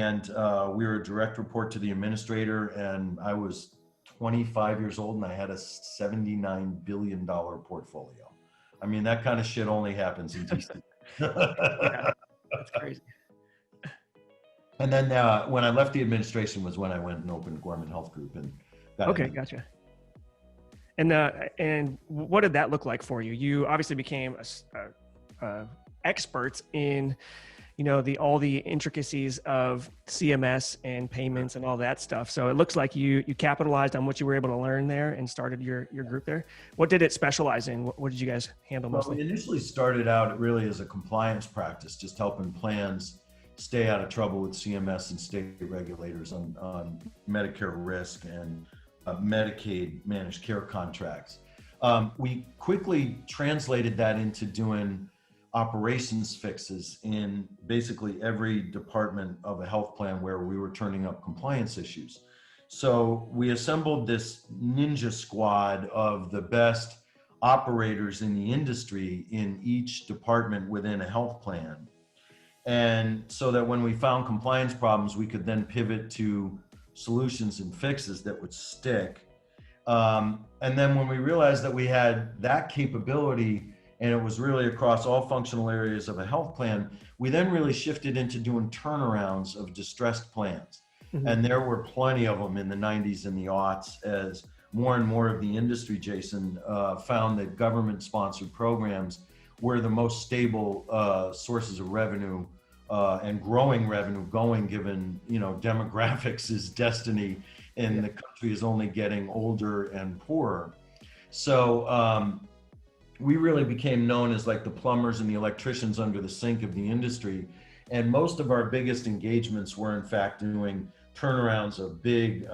and we were a direct report to the administrator, and I was 25 years old and I had a $79 billion portfolio. I mean, that kind of shit only happens in DC. Yeah, that's crazy. And then when I left the administration was when I went and opened Gorman Health Group and got Okay, gotcha. And what did that look like for you? You obviously became experts in, all the intricacies of CMS and payments and all that stuff. So it looks like you capitalized on what you were able to learn there and started your group there. What did it specialize in? What did you guys handle mostly? Well, we initially started out really as a compliance practice, just helping plans stay out of trouble with CMS and state regulators on Medicare risk and Medicaid managed care contracts. We quickly translated that into doing operations fixes in basically every department of a health plan where we were turning up compliance issues. So we assembled this ninja squad of the best operators in the industry in each department within a health plan. And so that when we found compliance problems, we could then pivot to solutions and fixes that would stick. And then when we realized that we had that capability and it was really across all functional areas of a health plan, we then really shifted into doing turnarounds of distressed plans. Mm-hmm. And there were plenty of them in the 90s and the aughts as more and more of the industry, Jason, found that government-sponsored programs were the most stable sources of revenue and growing revenue going, given, demographics is destiny and the country is only getting older and poorer. So we really became known as like the plumbers and the electricians under the sink of the industry. And most of our biggest engagements were in fact doing turnarounds of big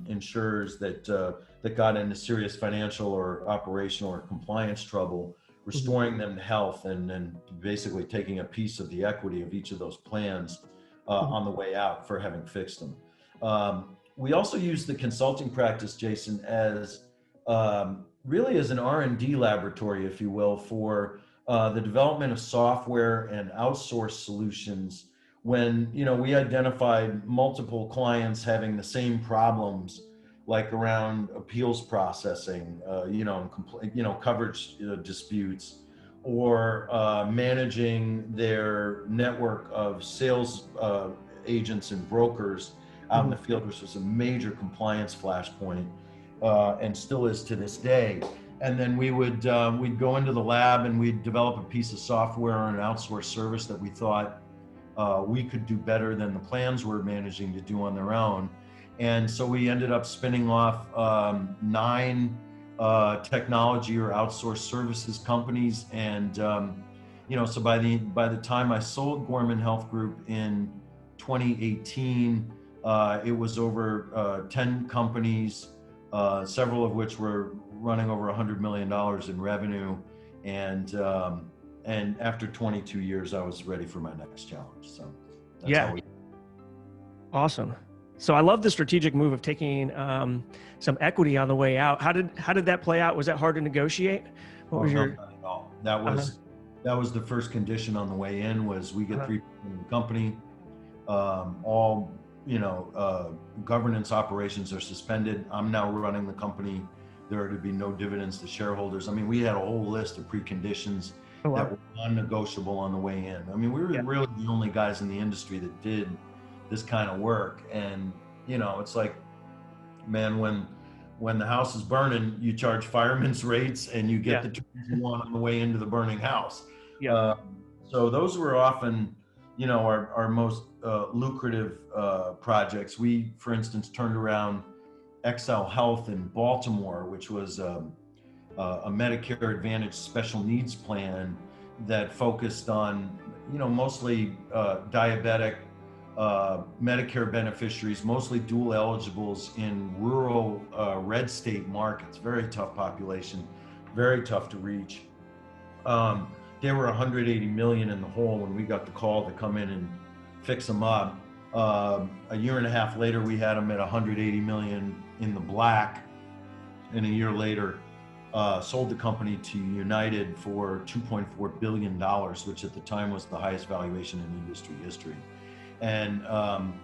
insurers that got into serious financial or operational or compliance trouble, restoring them to health, and then basically taking a piece of the equity of each of those plans on the way out for having fixed them. We also use the consulting practice, Jason, as really as an R&D laboratory, if you will, for the development of software and outsourced solutions when, we identified multiple clients having the same problems, like around appeals processing, coverage disputes, or managing their network of sales agents and brokers out in the field, which was a major compliance flashpoint, and still is to this day. And then we would we'd go into the lab and we'd develop a piece of software or an outsourced service that we thought we could do better than the plans were managing to do on their own. And so we ended up spinning off 9 technology or outsourced services companies. And, so by the time I sold Gorman Health Group in 2018, it was over 10 companies, several of which were running over $100 million in revenue. And after 22 years, I was ready for my next challenge. So that's how we. Awesome. So I love the strategic move of taking some equity on the way out. How did that play out? Was that hard to negotiate? What was your? Not at all. That was the first condition on the way in, was we get 3% in the company. All governance operations are suspended. I'm now running the company. There are to be no dividends to shareholders. I mean, we had a whole list of preconditions that were non-negotiable on the way in. I mean, we were really the only guys in the industry that did this kind of work. And, it's like, man, when the house is burning, you charge fireman's rates and you get the terms you want on the way into the burning house. So those were often, our most lucrative projects. We, for instance, turned around XL Health in Baltimore, which was a Medicare Advantage special needs plan that focused on, mostly diabetic Medicare beneficiaries, mostly dual eligibles in rural red state markets. Very tough population, very tough to reach. They were 180 million in the hole when we got the call to come in and fix them up. A year and a half later, we had them at 180 million in the black. And a year later, sold the company to United for $2.4 billion, which at the time was the highest valuation in industry history. And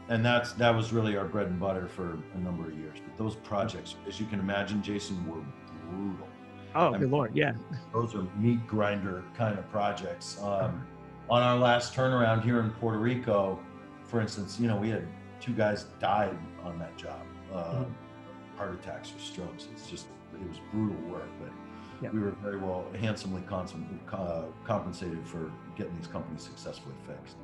that was really our bread and butter for a number of years. But those projects, as you can imagine, Jason, were brutal. Oh, I good mean, Lord. Yeah. those are meat grinder kind of projects. On our last turnaround here in Puerto Rico, for instance, we had 2 guys died on that job, Mhm. heart attacks or strokes. It was brutal work, but Yeah. we were very well, handsomely compensated for getting these companies successfully fixed.